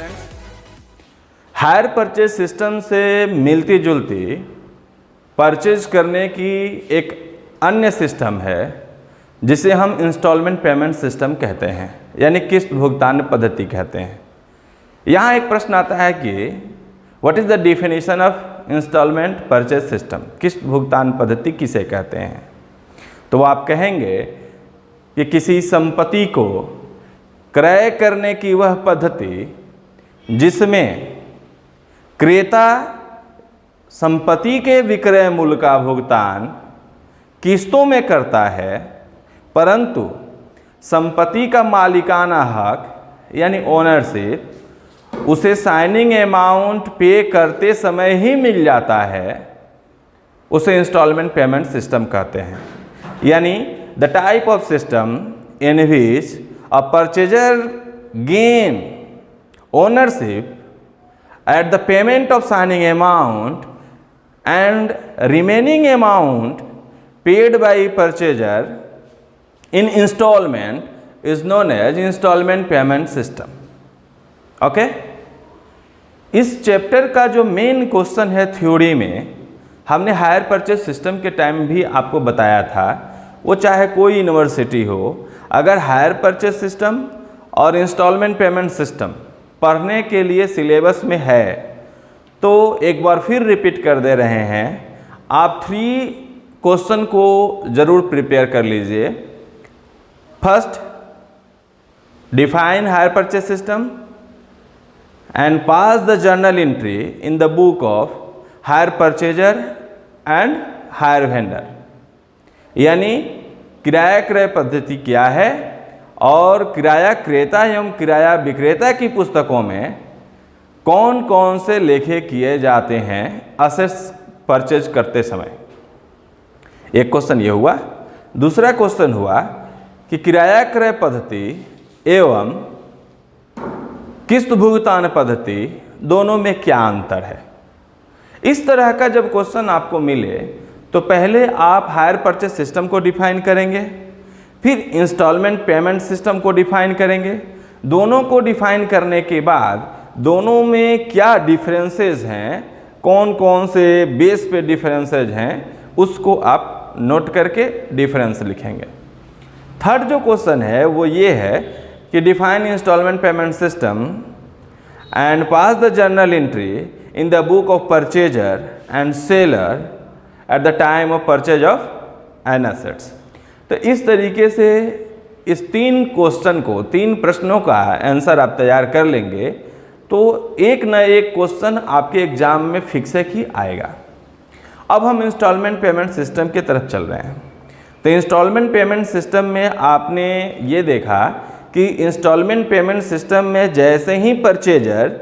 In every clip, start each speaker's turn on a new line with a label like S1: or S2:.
S1: Students, higher purchase system से मिलती जुलती परचेज करने की एक अन्य सिस्टम है जिसे हम इंस्टॉलमेंट पेमेंट सिस्टम कहते हैं, यानी किस्त भुगतान पद्धति कहते हैं। यहाँ एक प्रश्न आता है कि what is the definition of instalment purchase system, किस्त भुगतान पद्धति किसे कहते हैं। तो आप कहेंगे कि किसी संपत्ति को क्रय करने की वह पद्धति जिसमें क्रेता संपत्ति के विक्रय मूल्य का भुगतान किस्तों में करता है, परंतु संपत्ति का मालिकाना हक यानी ओनरशिप उसे साइनिंग अमाउंट पे करते समय ही मिल जाता है, उसे इंस्टॉलमेंट पेमेंट सिस्टम कहते हैं। यानी the type of system in which a purchaser gain ownership at the payment of signing amount and remaining amount paid by purchaser in installment is known as installment payment system. Okay इस chapter का जो main question है theory में, हमने higher purchase system के time भी आपको बताया था, वो चाहे कोई यूनिवर्सिटी हो, अगर हायर परचेज सिस्टम और इंस्टॉलमेंट पेमेंट सिस्टम पढ़ने के लिए सिलेबस में है तो एक बार फिर रिपीट कर दे रहे हैं, आप 3 क्वेश्चन को ज़रूर प्रिपेयर कर लीजिए। First, define hire purchase system and pass the journal entry in the book of hire purchaser and hire vendor. यानी किराया क्रय पद्धति क्या है और किराया क्रेता एवं किराया विक्रेता की पुस्तकों में कौन कौन से लेखे किए जाते हैं असेट्स परचेज करते समय। एक क्वेश्चन ये हुआ। दूसरा क्वेश्चन हुआ कि किराया क्रय पद्धति एवं किस्त भुगतान पद्धति दोनों में क्या अंतर है। इस तरह का जब क्वेश्चन आपको मिले तो पहले आप हायर परचेज सिस्टम को डिफाइन करेंगे, फिर इंस्टॉलमेंट पेमेंट सिस्टम को डिफाइन करेंगे। दोनों को डिफाइन करने के बाद दोनों में क्या डिफरेंसेस हैं, कौन कौन से बेस पे डिफरेंसेस हैं, उसको आप नोट करके डिफरेंस लिखेंगे। थर्ड जो क्वेश्चन है वो ये है कि define instalment payment system and pass the journal entry in the book of purchaser and seller at the time of purchase of an assets. तो इस तरीके से इस 3 क्वेश्चन को, 3 प्रश्नों का आंसर आप तैयार कर लेंगे तो एक न एक क्वेश्चन आपके एग्जाम में फिक्स है कि आएगा। अब हम इंस्टॉलमेंट पेमेंट सिस्टम की तरफ चल रहे हैं। तो इंस्टॉलमेंट पेमेंट सिस्टम में आपने ये देखा कि इंस्टॉलमेंट पेमेंट सिस्टम में जैसे ही परचेजर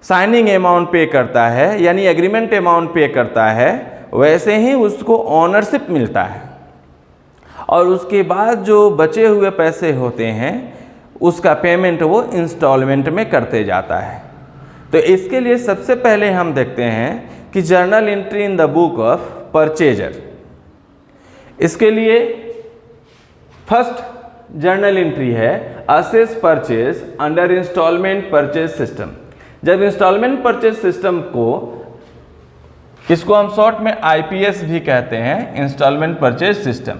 S1: साइनिंग अमाउंट पे करता है यानी एग्रीमेंट अमाउंट पे करता है, वैसे ही उसको ओनरशिप मिलता है और उसके बाद जो बचे हुए पैसे होते हैं उसका पेमेंट वो इंस्टॉलमेंट में करते जाता है। तो इसके लिए सबसे पहले हम देखते हैं कि journal entry in the book of purchaser. इसके लिए फर्स्ट जर्नल एंट्री है assets purchase under instalment purchase system. जब इंस्टॉलमेंट परचेज सिस्टम को, इसको हम शॉर्ट में IPS भी कहते हैं, इंस्टॉलमेंट परचेज सिस्टम,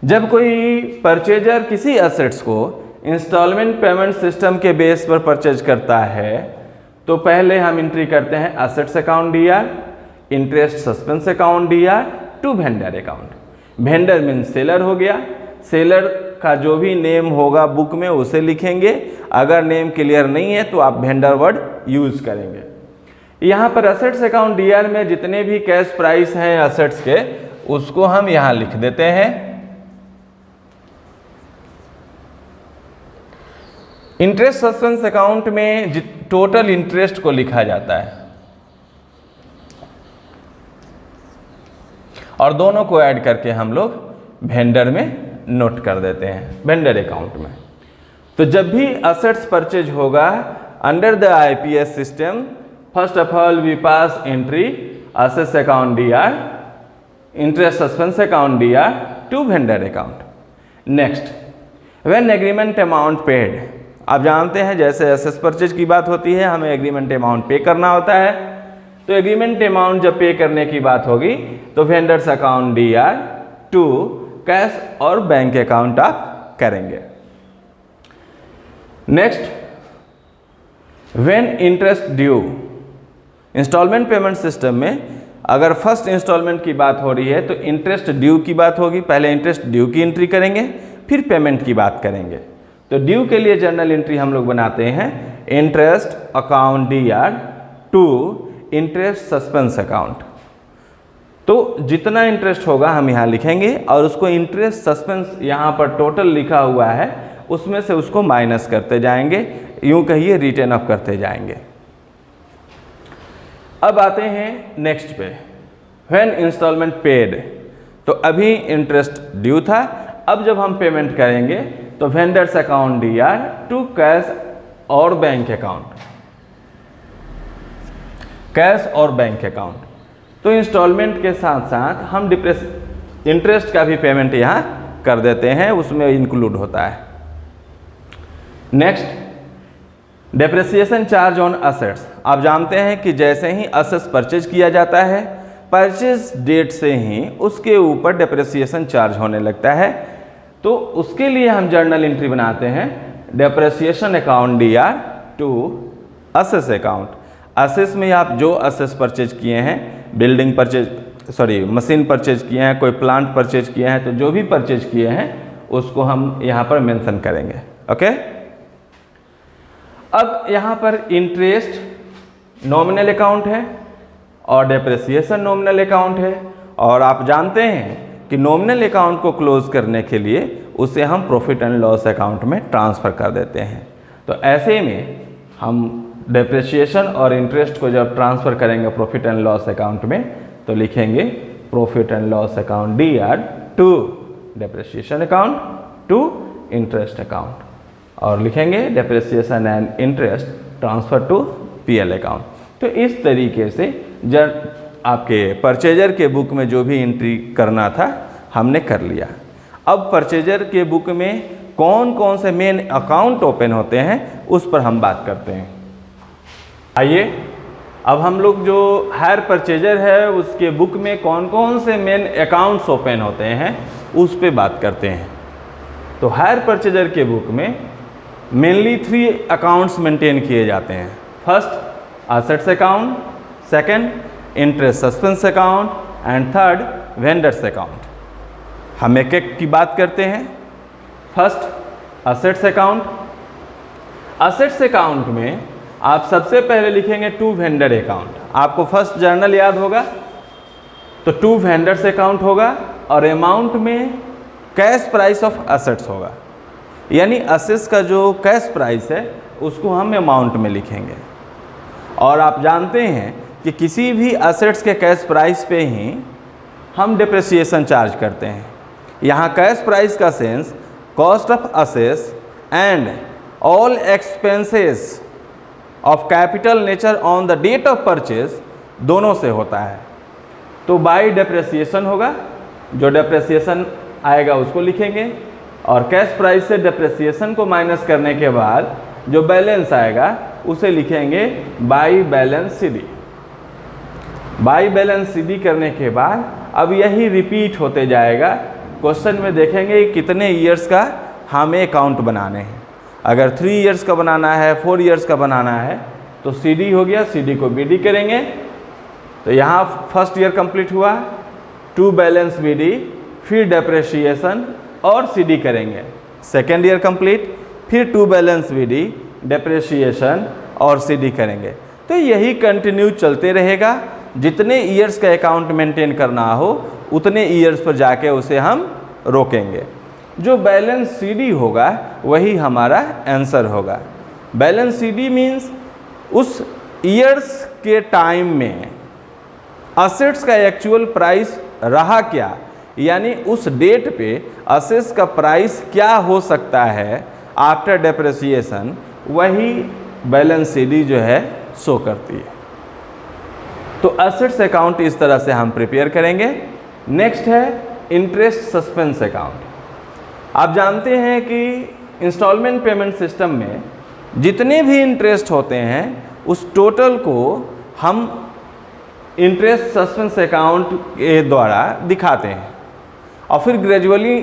S1: जब कोई परचेजर किसी एसेट्स को इंस्टॉलमेंट पेमेंट सिस्टम के बेस पर परचेज करता है तो पहले हम एंट्री करते हैं assets account DR, interest suspense account DR to vendor account. Vendor mean seller हो गया, सेलर का जो भी नेम होगा बुक में उसे लिखेंगे। अगर नेम क्लियर नहीं है तो आप वेंडर वर्ड यूज करेंगे। यहाँ पर असेट्स अकाउंट DR में जितने भी कैश प्राइस हैं असेट्स के उसको हम यहाँ लिख देते हैं। इंटरेस्ट सस्पेंस अकाउंट में टोटल इंटरेस्ट को लिखा जाता है और दोनों को ऐड करके हम लोग वेंडर में नोट कर देते हैं, वेंडर अकाउंट में। तो जब भी असेट्स परचेज होगा under the IPS system, first of all we pass entry assets account DR, interest suspense account DR to vendor account. Next, when agreement amount paid आप जानते हैं जैसे एसेस परचेज की बात होती है, हमें एग्रीमेंट अमाउंट पे करना होता है। तो एग्रीमेंट अमाउंट जब पे करने की बात होगी तो vendors account DR to cash और बैंक अकाउंट आप करेंगे। Next, when interest due, installment payment system में अगर फर्स्ट इंस्टॉलमेंट की बात हो रही है तो इंटरेस्ट ड्यू की बात होगी। पहले इंटरेस्ट ड्यू की एंट्री करेंगे, फिर पेमेंट की बात करेंगे। तो ड्यू के लिए जर्नल एंट्री हम लोग बनाते हैं interest account DR to interest suspense account. तो जितना इंटरेस्ट होगा हम यहाँ लिखेंगे और उसको इंटरेस्ट सस्पेंस यहाँ पर टोटल लिखा हुआ है उसमें से उसको माइनस करते जाएंगे, यूं कहिए रिटर्न अप करते जाएंगे। अब आते हैं नेक्स्ट पे, व्हेन इंस्टॉलमेंट पेड। तो अभी इंटरेस्ट ड्यू था, अब जब हम पेमेंट करेंगे तो vendors account DR to cash और बैंक अकाउंट, कैश और बैंक अकाउंट। तो इंस्टॉलमेंट के साथ साथ हम इंटरेस्ट का भी पेमेंट यहाँ कर देते हैं, उसमें इंक्लूड होता है। Next, depreciation charge on assets. आप जानते हैं कि जैसे ही असेट्स परचेज किया जाता है, परचेज डेट से ही उसके ऊपर डेप्रिसिएशन चार्ज होने लगता है। तो उसके लिए हम जर्नल एंट्री बनाते हैं डेप्रिसिएशन अकाउंट DR टू असेस अकाउंट। असेस में आप जो असेस परचेज किए हैं, बिल्डिंग परचेज मशीन परचेज किए हैं, कोई प्लांट परचेज किए हैं, तो जो भी परचेज किए हैं उसको हम यहाँ पर मेंशन करेंगे। ओके, अब यहाँ पर इंटरेस्ट नॉमिनल अकाउंट है और डेप्रिसिएशन नॉमिनल अकाउंट है। और आप जानते हैं कि नॉमिनल अकाउंट को क्लोज करने के लिए उसे हम प्रॉफिट एंड लॉस अकाउंट में ट्रांसफ़र कर देते हैं। तो ऐसे में हम डेप्रिसिएशन और इंटरेस्ट को जब ट्रांसफ़र करेंगे प्रॉफिट एंड लॉस अकाउंट में तो लिखेंगे profit and loss account DR to depreciation account to interest account, और लिखेंगे depreciation and interest transfer to PL account. तो इस तरीके से जब आपके परचेजर के बुक में जो भी एंट्री करना था हमने कर लिया। अब परचेजर के बुक में कौन कौन से मेन अकाउंट ओपन होते हैं उस पर हम बात करते हैं। आइए अब हम लोग जो हायर परचेजर है उसके बुक में कौन कौन से मेन अकाउंट्स ओपन होते हैं उस पर बात करते हैं। तो हायर परचेजर के बुक में मेनली 3 अकाउंट्स मेंटेन किए जाते हैं। First assets account, second interest suspense account and third vendors account. हम एक एक की बात करते हैं। First assets account. Assets account में आप सबसे पहले लिखेंगे टू वेंडर अकाउंट। आपको फर्स्ट जर्नल याद होगा तो टू वेंडर्स अकाउंट होगा और अमाउंट में कैश प्राइस ऑफ असेट्स होगा, यानी असेट्स का जो कैश प्राइस है उसको हम अमाउंट में लिखेंगे। और आप जानते हैं कि किसी भी असेट्स के कैश प्राइस पे ही हम डेप्रिसिएशन चार्ज करते हैं। यहाँ कैश प्राइस का sense cost of assets and all expenses of capital nature on the date of purchase दोनों से होता है। तो बाय डेप्रिसिएशन होगा, जो डेप्रिसिएशन आएगा उसको लिखेंगे और कैश प्राइस से डेप्रिसिएशन को माइनस करने के बाद जो बैलेंस आएगा उसे लिखेंगे by balance CD। By balance CD करने के बाद अब यही रिपीट होते जाएगा। क्वेश्चन में देखेंगे कितने ईयर्स का हमें अकाउंट बनाने हैं। अगर 3 ईयर्स का बनाना है, 4 ईयर्स का बनाना है तो CD हो गया, CD को BD करेंगे। तो यहाँ फर्स्ट ईयर कंप्लीट हुआ, टू बैलेंस BD, फिर डेप्रिसिएशन और CD करेंगे। सेकेंड ईयर कंप्लीट, फिर टू बैलेंस BD, डेप्रिसिएशन और CD करेंगे। तो यही कंटिन्यू चलते रहेगा। जितने ईयर्स का अकाउंट मेंटेन करना हो उतने ईयर्स पर जाके उसे हम रोकेंगे। जो बैलेंस CD होगा वही हमारा आंसर होगा। बैलेंस CD मीन्स उस ईयर्स के टाइम में असेट्स का एक्चुअल प्राइस रहा क्या, यानी उस डेट पे असेट्स का प्राइस क्या हो सकता है आफ्टर डेप्रिसिएशन, वही बैलेंस CD जो है शो करती है। तो असेट्स अकाउंट इस तरह से हम प्रिपेयर करेंगे। नेक्स्ट है इंटरेस्ट सस्पेंस अकाउंट। आप जानते हैं कि इंस्टॉलमेंट पेमेंट सिस्टम में जितने भी इंटरेस्ट होते हैं उस टोटल को हम इंटरेस्ट सस्पेंस अकाउंट के द्वारा दिखाते हैं और फिर ग्रेजुअली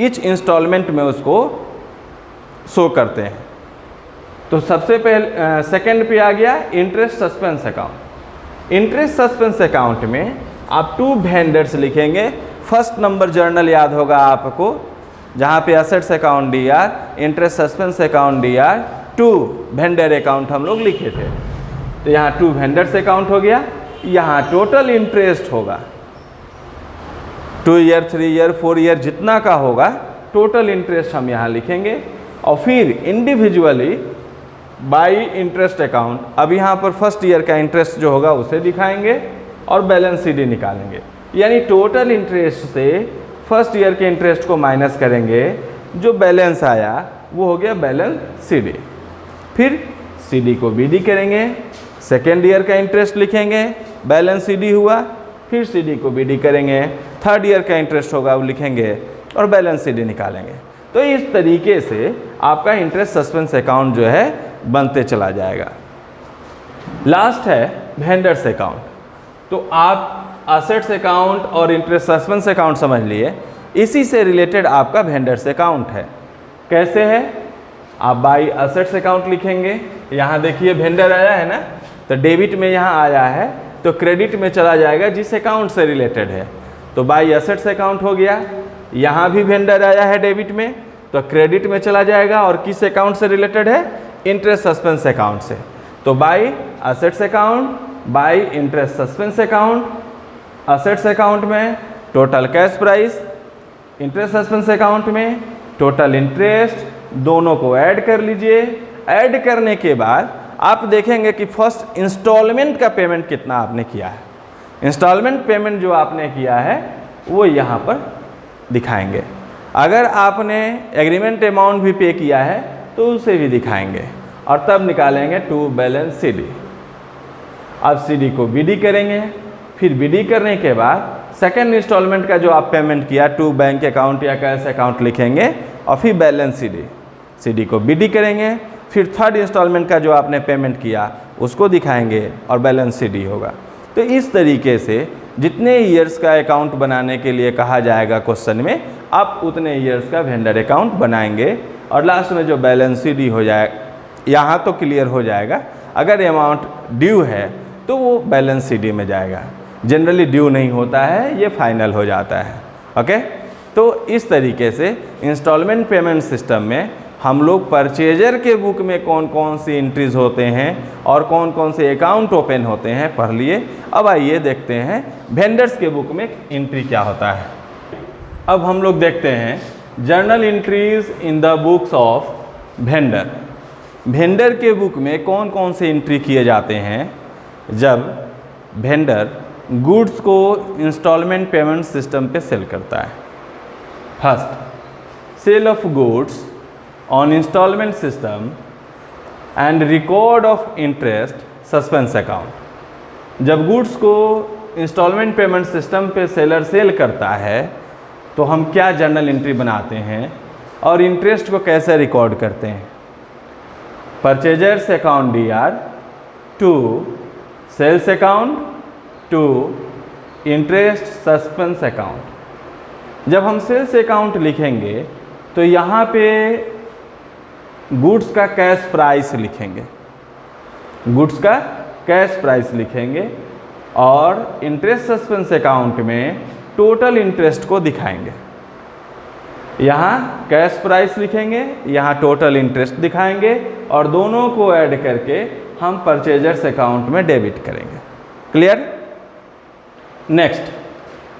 S1: ईच इंस्टॉलमेंट में उसको शो करते हैं। तो सबसे पहले सेकंड पे आ गया interest suspense account. Interest suspense account में आप टू वेंडर्स लिखेंगे। फर्स्ट नंबर जर्नल याद होगा आपको, जहाँ पे assets account DR, interest suspense account DR, to vendor account हम लोग लिखे थे। तो यहाँ टू वेंडर्स अकाउंट हो गया। यहाँ टोटल इंटरेस्ट होगा 2 ईयर 3 ईयर 4 ईयर जितना का होगा टोटल इंटरेस्ट हम यहाँ लिखेंगे और फिर इंडिविजुअली बाई इंटरेस्ट अकाउंट, अब यहाँ पर फर्स्ट ईयर का इंटरेस्ट जो होगा उसे दिखाएंगे और बैलेंस CD निकालेंगे। यानी टोटल इंटरेस्ट से फर्स्ट ईयर के इंटरेस्ट को माइनस करेंगे, जो बैलेंस आया वो हो गया बैलेंस CD। फिर CD को BD करेंगे, सेकेंड ईयर का इंटरेस्ट लिखेंगे, बैलेंस CD हुआ, फिर CD को BD करेंगे, थर्ड ईयर का इंटरेस्ट होगा वो लिखेंगे और बैलेंस CD निकालेंगे। तो इस तरीके से आपका इंटरेस्ट सस्पेंस अकाउंट जो है बनते चला जाएगा। लास्ट है वेंडर्स अकाउंट। तो आप असेट्स अकाउंट और इंटरेस्ट सस्पेंस अकाउंट समझ लिए, इसी से रिलेटेड आपका वेंडर्स अकाउंट है। कैसे है? आप बाई असेट्स अकाउंट लिखेंगे। यहाँ देखिए वेंडर आया है ना, तो डेबिट में यहाँ आया है तो क्रेडिट में चला जाएगा जिस अकाउंट से रिलेटेड है। तो बाई असेट्स अकाउंट हो गया। यहाँ भी वेंडर आया है डेबिट में तो क्रेडिट में चला जाएगा और किस अकाउंट से रिलेटेड है? इंटरेस्ट सस्पेंस अकाउंट से। तो by assets account, by interest suspense account. Assets account में total cash price, interest suspense account में टोटल इंटरेस्ट, दोनों को ऐड कर लीजिए। ऐड करने के बाद आप देखेंगे कि फर्स्ट इंस्टॉलमेंट का पेमेंट कितना आपने किया है। इंस्टॉलमेंट पेमेंट जो आपने किया है वो यहाँ पर दिखाएंगे। अगर आपने एग्रीमेंट अमाउंट भी पे किया है तो उसे भी दिखाएंगे और तब निकालेंगे टू बैलेंस CD। अब CD को BD करेंगे। फिर BD करने के बाद सेकेंड इंस्टॉलमेंट का जो आप पेमेंट किया टू बैंक अकाउंट या कैश अकाउंट लिखेंगे और फिर बैलेंस CD को BD करेंगे। फिर थर्ड इंस्टॉलमेंट का जो आपने पेमेंट किया उसको दिखाएंगे और बैलेंस CD होगा। तो इस तरीके से जितने ईयर्स का अकाउंट बनाने के लिए कहा जाएगा क्वेश्चन में, आप उतने ईयर्स का वेंडर अकाउंट बनाएंगे और लास्ट में जो बैलेंस CD हो जाए, यहाँ तो क्लियर हो जाएगा। अगर अमाउंट ड्यू है तो वो बैलेंस CD में जाएगा। जनरली ड्यू नहीं होता है, ये फाइनल हो जाता है। ओके, तो इस तरीके से इंस्टॉलमेंट पेमेंट सिस्टम में हम लोग परचेजर के बुक में कौन कौन सी एंट्रीज होते हैं और कौन कौन से अकाउंट ओपन होते हैं पढ़ लिए। अब आइए देखते हैं वेंडर्स के बुक में एंट्री क्या होता है। अब हम लोग देखते हैं journal entries in the books of vendor. Vendor के बुक में कौन कौन से एंट्री किए जाते हैं जब वेंडर गुड्स को इंस्टॉलमेंट पेमेंट सिस्टम पे सेल करता है। First, sale of goods on installment system and record of interest suspense account। जब गुड्स को इंस्टॉलमेंट पेमेंट सिस्टम पे सेलर सेल करता है तो हम क्या जर्नल एंट्री बनाते हैं और इंटरेस्ट को कैसे रिकॉर्ड करते हैं। Purchasers account DR, to sales account, to interest suspense account. जब हम सेल्स अकाउंट लिखेंगे तो यहाँ पे गुड्स का कैश प्राइस लिखेंगे, गुड्स का कैश प्राइस लिखेंगे और इंटरेस्ट सस्पेंस अकाउंट में टोटल इंटरेस्ट को दिखाएंगे। यहाँ कैश प्राइस लिखेंगे, यहाँ टोटल इंटरेस्ट दिखाएंगे और दोनों को ऐड करके हम परचेजर्स अकाउंट में डेबिट करेंगे। Clear? Next,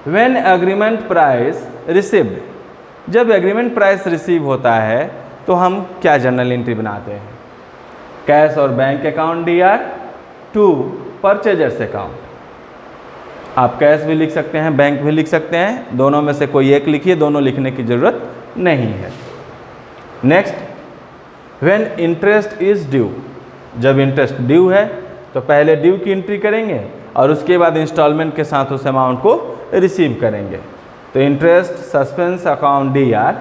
S1: when agreement price received. जब एग्रीमेंट प्राइस रिसीव होता है तो हम क्या जर्नल एंट्री बनाते हैं? कैश और bank account DR, to purchasers account. आप कैश भी लिख सकते हैं, बैंक भी लिख सकते हैं, दोनों में से कोई एक लिखिए, दोनों लिखने की ज़रूरत नहीं है। Next, when interest is due. जब इंटरेस्ट ड्यू है तो पहले ड्यू की एंट्री करेंगे और उसके बाद इंस्टॉलमेंट के साथ उस अमाउंट को रिसीव करेंगे। तो interest suspense account DR,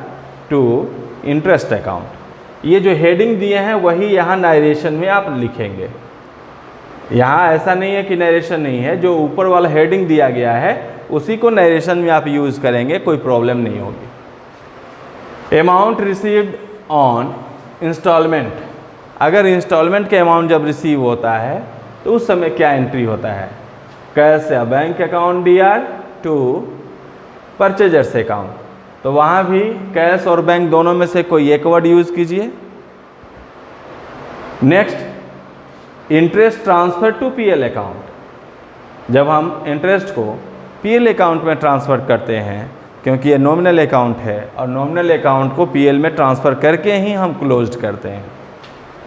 S1: to interest account. ये जो हेडिंग दिए हैं वही यहाँ नरेशन में आप लिखेंगे। यहाँ ऐसा नहीं है कि नरेशन नहीं है, जो ऊपर वाला हेडिंग दिया गया है उसी को नरेशन में आप यूज़ करेंगे, कोई प्रॉब्लम नहीं होगी। अमाउंट रिसीव्ड ऑन इंस्टॉलमेंट, अगर इंस्टॉलमेंट के अमाउंट जब रिसीव होता है तो उस समय क्या एंट्री होता है? कैश या bank account DR to purchasers account. तो वहाँ भी कैश और बैंक दोनों में से कोई एक वर्ड यूज़ कीजिए। Next, interest transfer to PL account. जब हम इंटरेस्ट को PL अकाउंट में ट्रांसफ़र करते हैं, क्योंकि ये नॉमिनल अकाउंट है और नॉमिनल अकाउंट को PL में ट्रांसफ़र करके ही हम क्लोज करते हैं,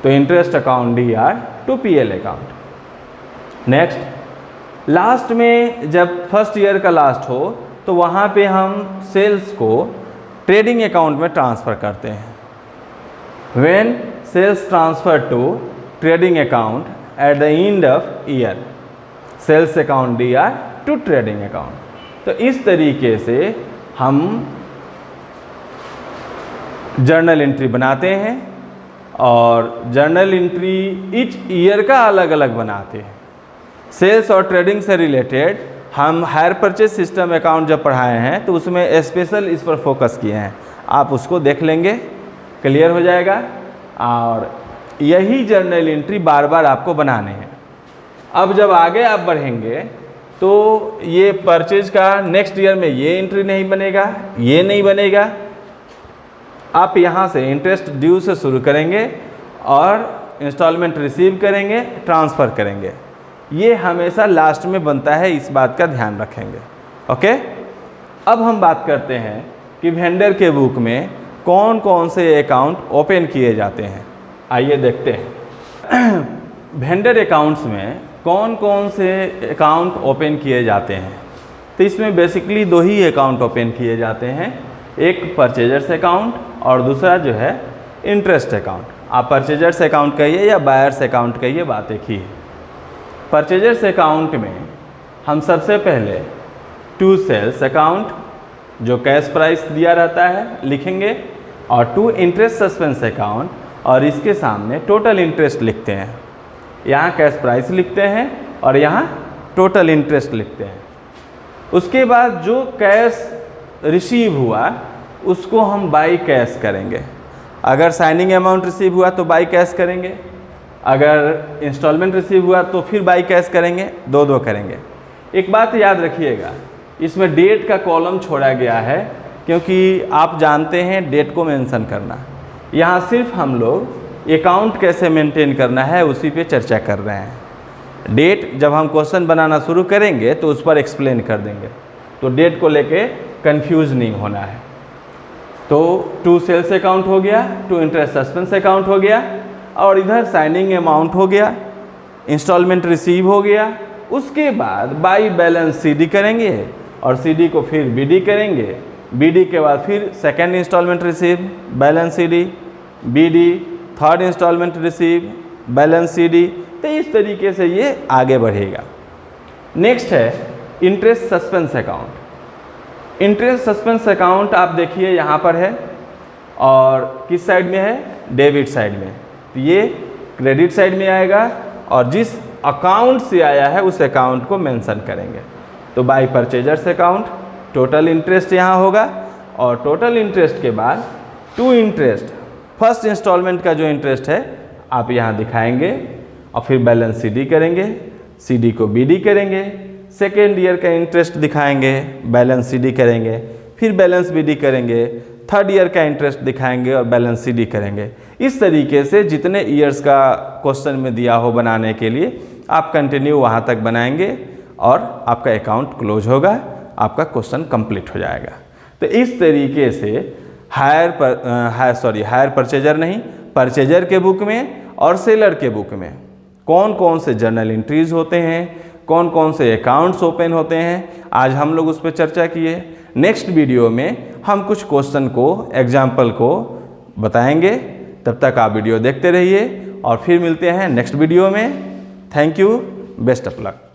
S1: तो interest account DR to PL account. Next, last में जब फर्स्ट ईयर का लास्ट हो तो वहाँ पे हम सेल्स को ट्रेडिंग अकाउंट में ट्रांसफ़र करते हैं। When sales transfer to trading account at the end of year, sales account DR to trading account. तो इस तरीके से हम जर्नल एंट्री बनाते हैं और जर्नल एंट्री ईच ईयर का अलग अलग बनाते हैं। सेल्स और ट्रेडिंग से रिलेटेड हम हायर परचेज सिस्टम अकाउंट जब पढ़ाए हैं तो उसमें स्पेशल इस पर फोकस किए हैं, आप उसको देख लेंगे, क्लियर हो जाएगा। और यही जर्नल एंट्री बार बार आपको बनाने हैं। अब जब आगे आप बढ़ेंगे तो ये परचेज का नेक्स्ट ईयर में ये एंट्री नहीं बनेगा, ये नहीं बनेगा। आप यहाँ से इंटरेस्ट ड्यू से शुरू करेंगे और इंस्टॉलमेंट रिसीव करेंगे, ट्रांसफ़र करेंगे। ये हमेशा लास्ट में बनता है, इस बात का ध्यान रखेंगे। ओके, अब हम बात करते हैं कि वेंडर के बुक में कौन कौन से अकाउंट ओपन किए जाते हैं। आइए देखते हैं वेंडर अकाउंट्स में कौन कौन से अकाउंट ओपन किए जाते हैं। तो इसमें बेसिकली दो ही अकाउंट ओपन किए जाते हैं, एक परचेजर्स अकाउंट और दूसरा जो है इंटरेस्ट अकाउंट। आप परचेजर्स अकाउंट कहिए या बायर्स अकाउंट कहिए, बात एक ही है। परचेजर्स अकाउंट में हम सबसे पहले टू सेल्स अकाउंट, जो कैश प्राइस दिया रहता है, लिखेंगे और टू इंटरेस्ट सस्पेंस अकाउंट और इसके सामने टोटल इंटरेस्ट लिखते हैं। यहाँ कैश प्राइस लिखते हैं और यहाँ टोटल इंटरेस्ट लिखते हैं। उसके बाद जो कैश रिसीव हुआ उसको हम बाई कैश करेंगे। अगर साइनिंग अमाउंट रिसीव हुआ तो बाई कैश करेंगे, अगर इंस्टॉलमेंट रिसीव हुआ तो फिर बाई कैश करेंगे, दो दो करेंगे। एक बात याद रखिएगा, इसमें डेट का कॉलम छोड़ा गया है क्योंकि आप जानते हैं डेट को मेंशन करना। यहाँ सिर्फ हम लोग अकाउंट कैसे मेंटेन करना है उसी पे चर्चा कर रहे हैं। डेट जब हम क्वेश्चन बनाना शुरू करेंगे तो उस पर एक्सप्लेन कर देंगे, तो डेट को लेके कंफ्यूज नहीं होना है। तो टू सेल्स अकाउंट हो गया, टू इंटरेस्ट सस्पेंस अकाउंट हो गया और इधर साइनिंग अमाउंट हो गया, इंस्टॉलमेंट रिसीव हो गया। उसके बाद बाई बैलेंस CD करेंगे और CD को फिर BD करेंगे, BD के बाद फिर second installment receive, balance CD, BD, third installment receive, balance CD। तो इस तरीके से ये आगे बढ़ेगा। नेक्स्ट है interest suspense account. Interest suspense account आप देखिए यहाँ पर है और किस साइड में है? डेबिट साइड में। तो ये क्रेडिट साइड में आएगा और जिस अकाउंट से आया है उस अकाउंट को मेंशन करेंगे। तो by purchasers account total interest यहाँ होगा और टोटल इंटरेस्ट के बाद टू इंटरेस्ट, फर्स्ट इंस्टॉलमेंट का जो इंटरेस्ट है आप यहाँ दिखाएंगे और फिर बैलेंस CD करेंगे, CD को BD करेंगे, सेकेंड ईयर का इंटरेस्ट दिखाएंगे, बैलेंस CD करेंगे, फिर बैलेंस BD करेंगे, थर्ड ईयर का इंटरेस्ट दिखाएंगे और बैलेंस CD करेंगे। इस तरीके से जितने ईयर्स का क्वेश्चन में दिया हो बनाने के लिए आप कंटिन्यू वहाँ तक बनाएंगे और आपका अकाउंट क्लोज होगा, आपका क्वेश्चन कंप्लीट हो जाएगा। तो इस तरीके से हायर परचेजर नहीं, परचेजर के बुक में और सेलर के बुक में कौन कौन से जर्नल एंट्रीज होते हैं, कौन कौन से अकाउंट्स ओपन होते हैं, आज हम लोग उस पर चर्चा किए। नेक्स्ट वीडियो में हम कुछ क्वेश्चन को, एग्जाम्पल को बताएंगे। तब तक आप वीडियो देखते रहिए और फिर मिलते हैं नेक्स्ट वीडियो में। Thank you, best of luck.